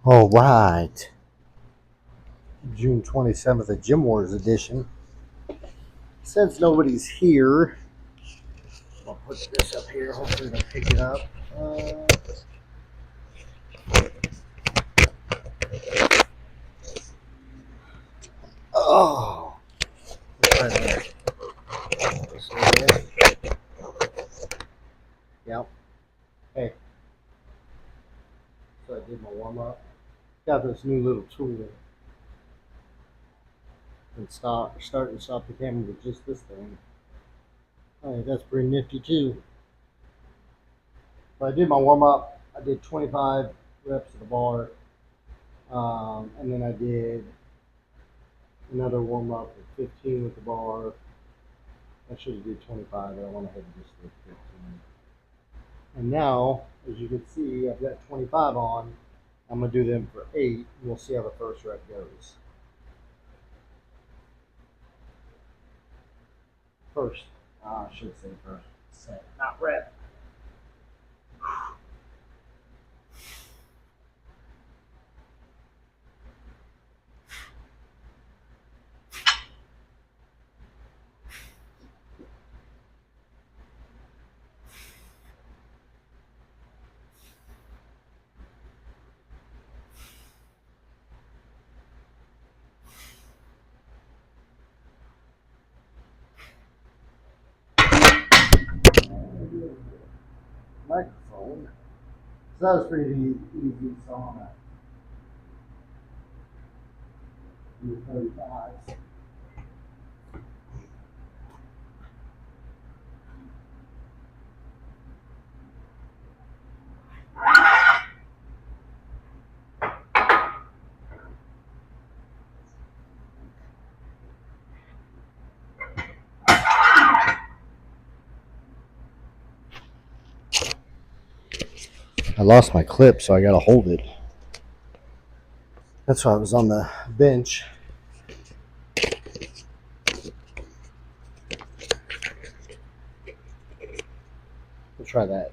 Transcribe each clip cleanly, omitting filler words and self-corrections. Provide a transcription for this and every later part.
All right, June 27th, a Gym Wars edition. Since nobody's here, I'll put this up here. Hopefully, they'll pick it up. Oh, right there. Yep. Hey, so I did my warm up. Got this new little tool and start and stop the camera with just this thing. All right, that's pretty nifty too. So I did my warm up. I did 25 reps at the bar, and then I did another warm up at 15 with the bar. I should have did 25, but I went ahead and just did 15. And now, as you can see, I've got 25 on. I'm going to do them for 8, and we'll see how the first rep goes. I should say first set, not rep. Microphone. So that was pretty easy. So I'm going to do 35. I lost my clip, so I got to hold it. That's why I was on the bench. We'll try that.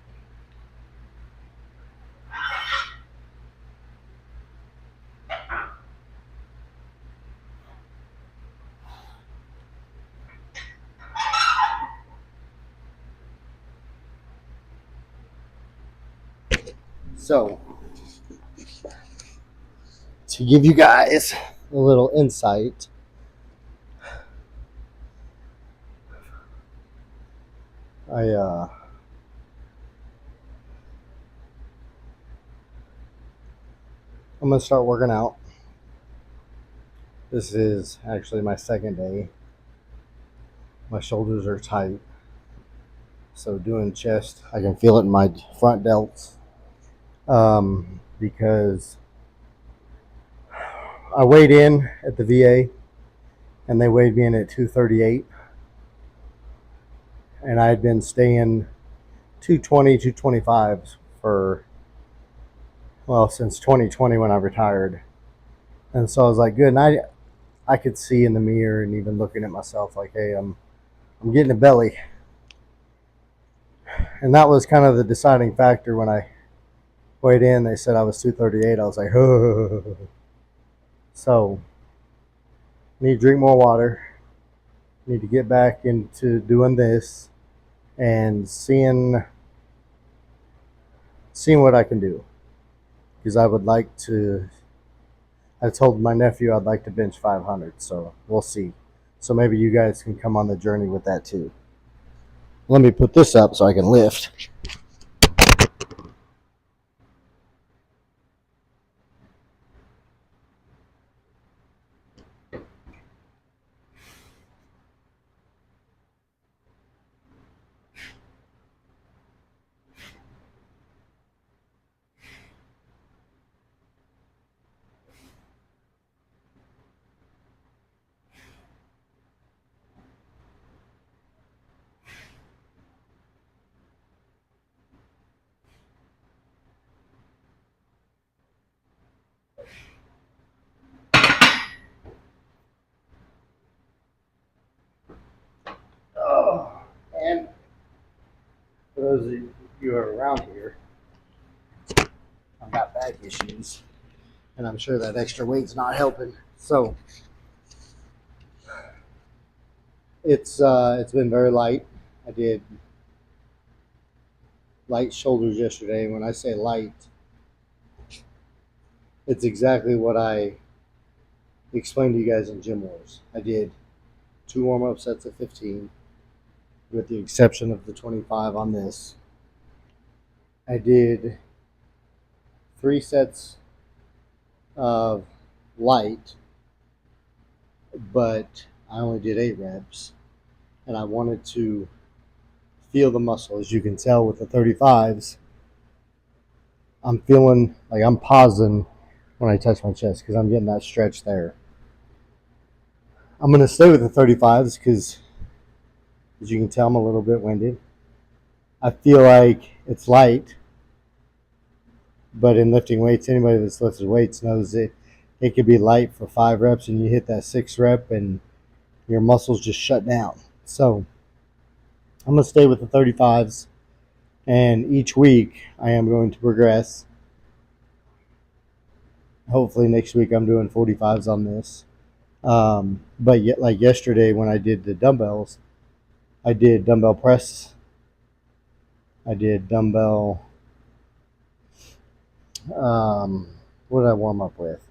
So, to give you guys a little insight, I'm going to start working out. This is actually my second day. My shoulders are tight. So doing chest, I can feel it in my front delts. Because I weighed in at the VA and they weighed me in at 238. And I had been staying 220, 225 for, since 2020 when I retired. And so I was like, good. And I could see in the mirror and even looking at myself like, hey, I'm getting a belly. And that was kind of the deciding factor when I weighed in. They said I was 238. I was like, oh. So, need to drink more water. Need to get back into doing this and seeing what I can do. Because I would like to, I told my nephew I'd like to bench 500. So, we'll see. So maybe you guys can come on the journey with that too. Let me put this up so I can lift. Oh, and for those of you who are around here, I've got back issues. and I'm sure that extra weight's not helping. So it's been very light. I did light shoulders yesterday. When I say light, it's exactly what I explained to you guys in Gym Wars. I did 2 warm-up sets of 15, with the exception of the 25 on this. I did 3 sets of light, but I only did 8 reps, and I wanted to feel the muscle. As you can tell with the 35s, I'm feeling like I'm pausing when I touch my chest because I'm getting that stretch there. I'm going to stay with the 35s because, as you can tell, I'm a little bit winded. I feel like it's light, but in lifting weights, anybody that's lifted weights knows it could be light for 5 reps and you hit that 6 rep and your muscles just shut down. So I'm going to stay with the 35s, and each week I am going to progress. Hopefully next week I'm doing 45s on this. But yet, like yesterday when I did the dumbbells, I did dumbbell press. I did dumbbell. What did I warm up with?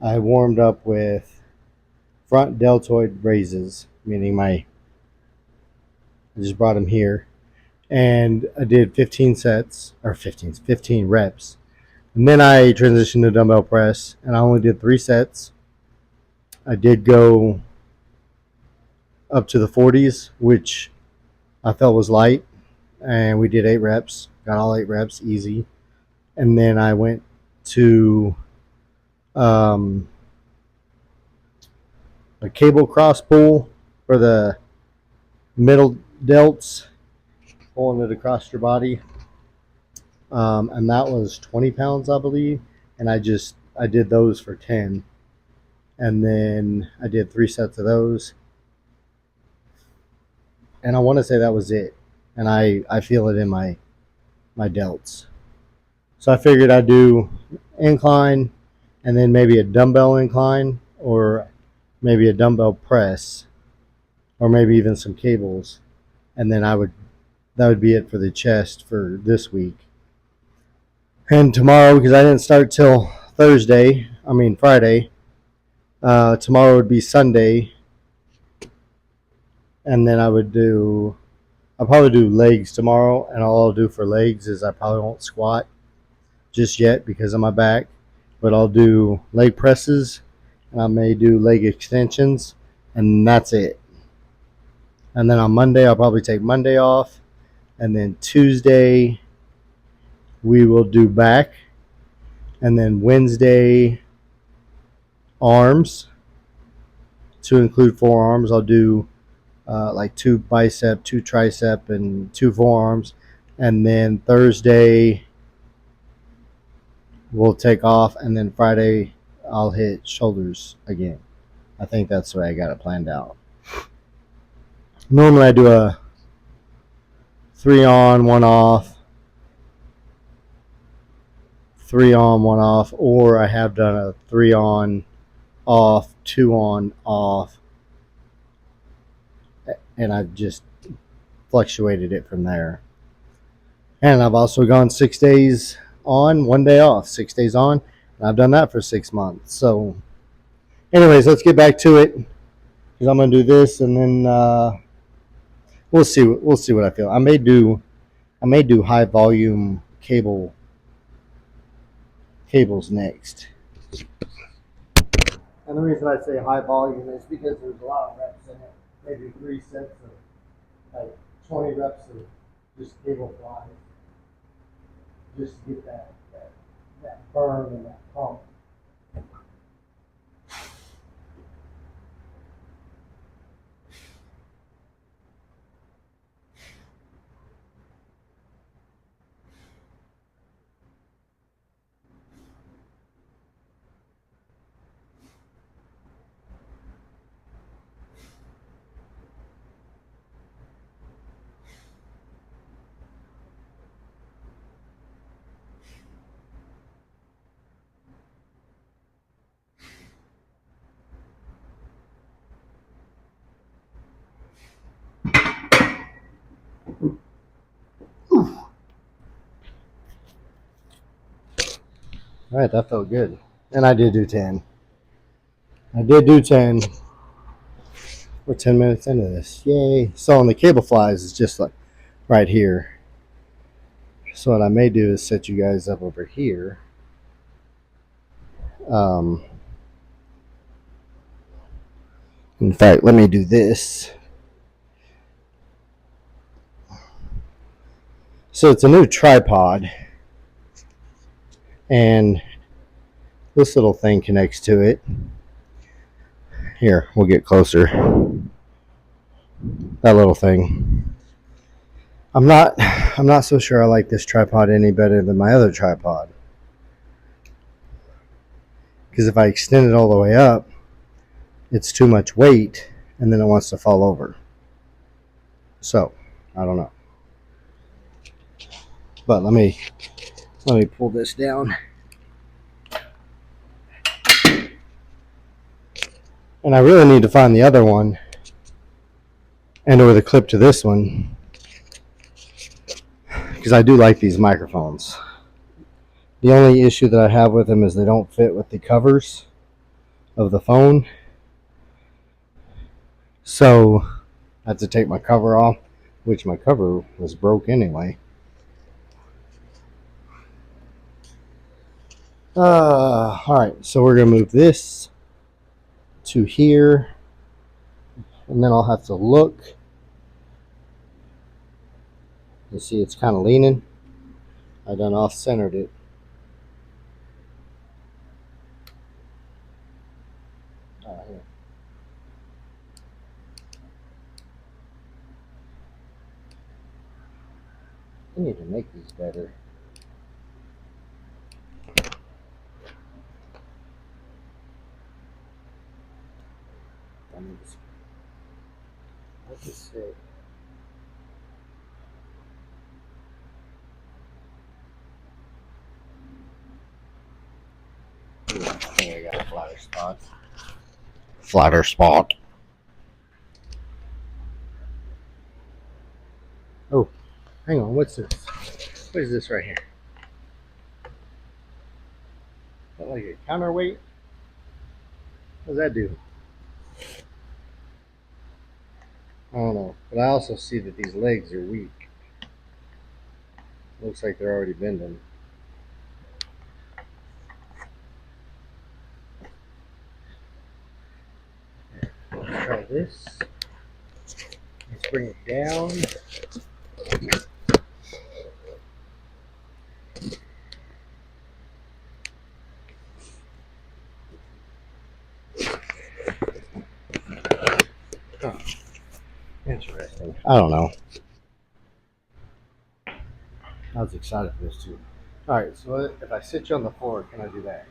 I warmed up with front deltoid raises, meaning I just brought them here. And I did 15 reps. And then I transitioned to dumbbell press, and I only did 3 sets. I did go up to the 40s, which I felt was light, and we did 8 reps. Got all 8 reps, easy. And then I went to a cable cross pull for the middle delts, pulling it across your body. And that was 20 pounds, I believe. And I did those for 10. And then I did 3 sets of those. And I want to say that was it. And I feel it in my delts. So I figured I'd do incline and then maybe a dumbbell incline or maybe a dumbbell press or maybe even some cables. And then that would be it for the chest for this week. And tomorrow, because I didn't start till Friday, tomorrow would be Sunday. And then I'll probably do legs tomorrow. And all I'll do for legs is I probably won't squat just yet because of my back. But I'll do leg presses and I may do leg extensions. And that's it. And then on Monday, I'll probably take Monday off. And then Tuesday, we will do back. And then Wednesday, arms. To include forearms, I'll do like 2 bicep, 2 tricep, and 2 forearms. And then Thursday, we'll take off. And then Friday, I'll hit shoulders again. I think that's the way I got it planned out. Normally, I do a 3 on, 1 off, 3 on, 1 off, or I have done a 3 on, off, 2 on, off, and I've just fluctuated it from there. And I've also gone 6 days on, 1 day off, 6 days on, and I've done that for 6 months. So, anyways, let's get back to it because I'm gonna do this, and then we'll see what I feel. I may do high volume cables next. And the reason I say high volume is because there's a lot of reps in it. Maybe 3 sets of like 20 reps of just cable flies, just to get that burn and that pump. All right, that felt good. And I did do 10. I did do 10. We're 10 minutes into this. Yay. So on the cable flies, it's just like right here. So what I may do is set you guys up over here. In fact, let me do this. So it's a new tripod, and this little thing connects to it. Here, we'll get closer. That little thing. I'm not so sure I like this tripod any better than my other tripod. Because if I extend it all the way up, it's too much weight, and then it wants to fall over. So, I don't know. But let me pull this down. And I really need to find the other one and or the clip to this one, because I do like these microphones. The only issue that I have with them is they don't fit with the covers of the phone. So I have to take my cover off, which my cover was broke anyway. Alright, so we're going to move this to here, and then I'll have to look. You see it's kind of leaning. I done off-centered it. Here. I need to make these better. What's this say? I think I got a flatter spot. Flatter spot. Oh, hang on. What's this? What is this right here? Is that like a counterweight? What does that do? I don't know. But I also see that these legs are weak. Looks like they're already bending. Let's try this. Let's bring it down. Huh. Interesting. I don't know. I was excited for this too. Alright, so if I sit you on the floor, can I do that?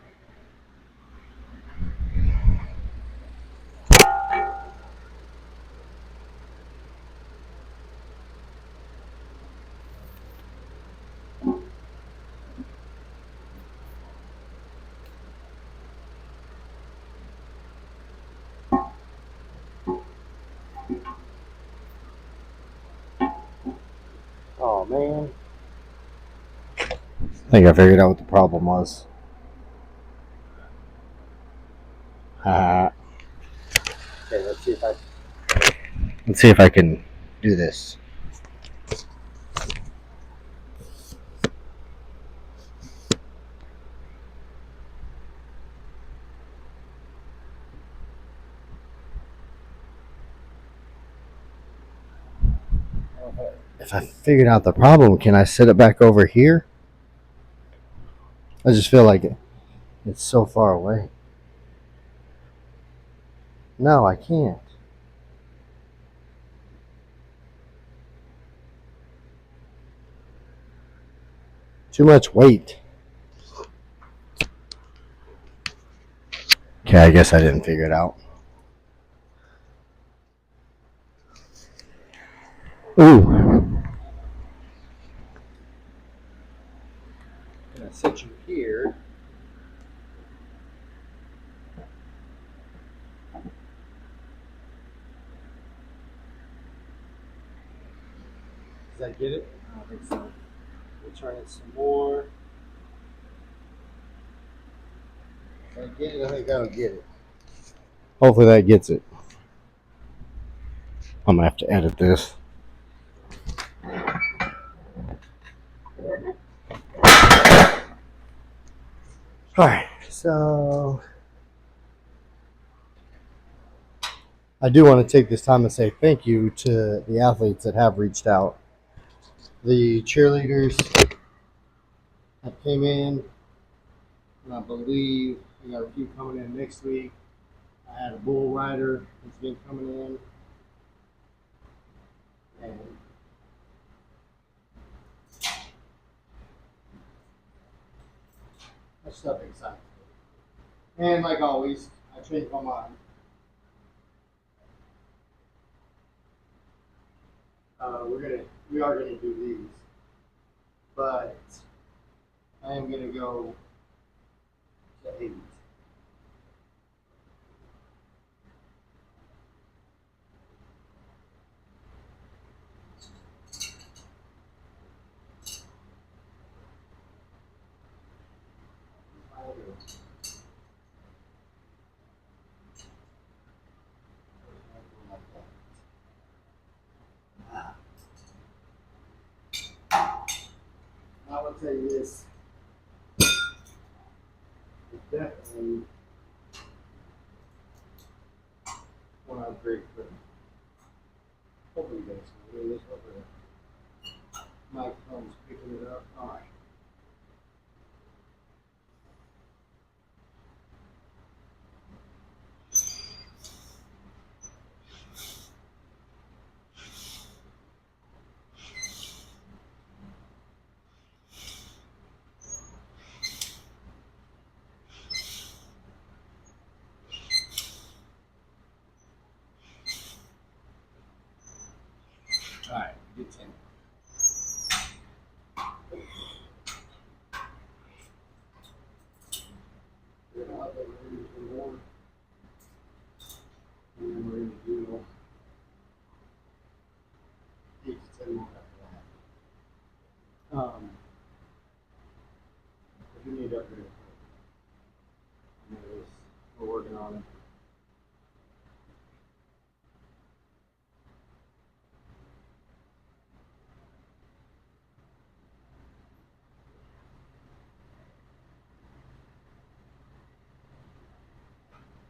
Oh man. I think I figured out what the problem was. Haha. Okay, let's see if I can do this. If I figured out the problem, can I set it back over here? I just feel like it's so far away. No, I can't. Too much weight. Okay, I guess I didn't figure it out. Ooh. I'm gonna set you here. Does that get it? I don't think so. We'll turn it some more. Get it? I think that'll get it. Hopefully that gets it. I'm gonna have to edit this. All right, so I do want to take this time and say thank you to the athletes that have reached out. The cheerleaders that came in, and I believe we got a few coming in next week. I had a bull rider that's been coming in, and that stuff excites me. And like always, I changed my mind. We are gonna do these, but I am gonna go to 8. I will tell you this: it's definitely one of great for hopefully you guys can hear this. Hopefully the microphone's picking it up. All right. All right. Good 10. We're gonna up it some more, and then we're gonna do 8 to 10 more after that. If you need upgrade, we're working on it.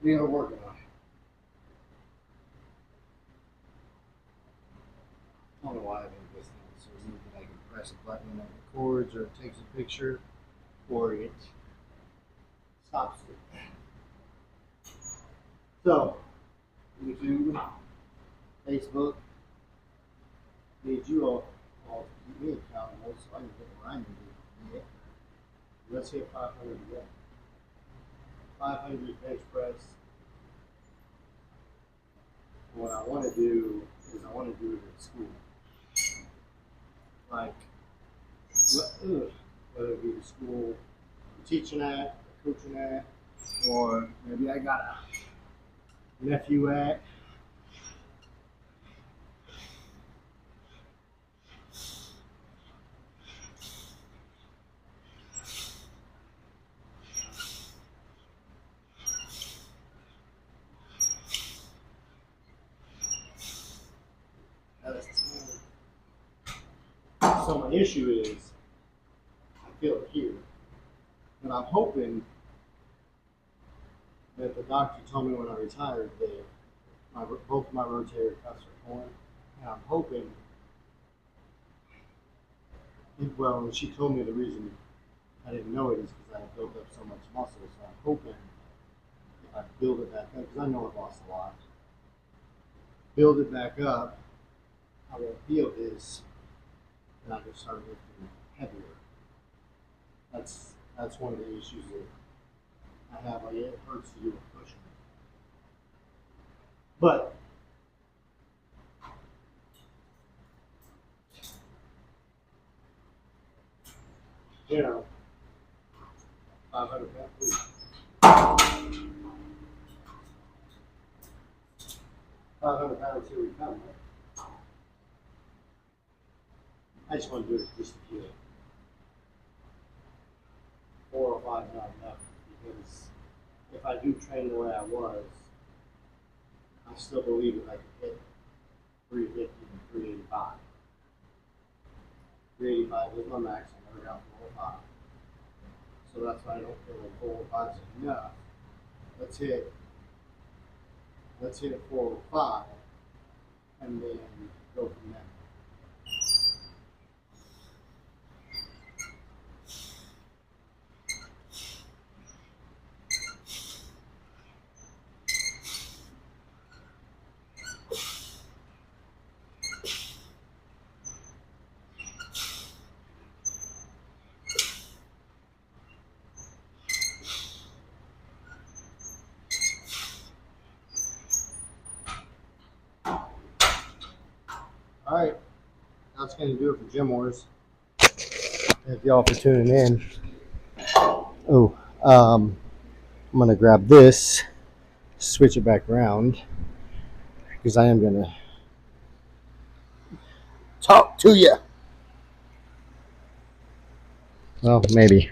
We are working on it. I don't know why I made this thing so easy that I can press a button and it records or it takes a picture or it stops it. So, YouTube, Facebook, need you all to keep me accountable so I can get what I need to get. Let's hit 500 again. 500 bench press. What I want to do is I want to do it at school. Like, whether it be the school I'm teaching at, or coaching at, or maybe I got a nephew at. So my issue is I feel it here. And I'm hoping that the doctor told me when I retired that both my rotator cuffs are torn. And I'm hoping, well, and she told me the reason I didn't know it is because I had built up so much muscle. So I'm hoping if I build it back up, because I know I've lost a lot, build it back up, I won't feel this, and I can start lifting heavier. That's one of the issues that I have. Like it hurts to do a push. But you know, 500 pounds. 500 pounds here we come. Right? I just want to do it just to feel it. 4 or 5 not enough because if I do train the way I was, I still believe that I can hit 350 and 385. 385 was my max. I never got 405. So that's why I don't feel like 405 is enough. Let's hit 405 and then go from there. All right, that's going to do it for Gym Wars. Thank y'all for tuning in. Oh, I'm going to grab this, switch it back around, because I am going to talk to you. Well, maybe.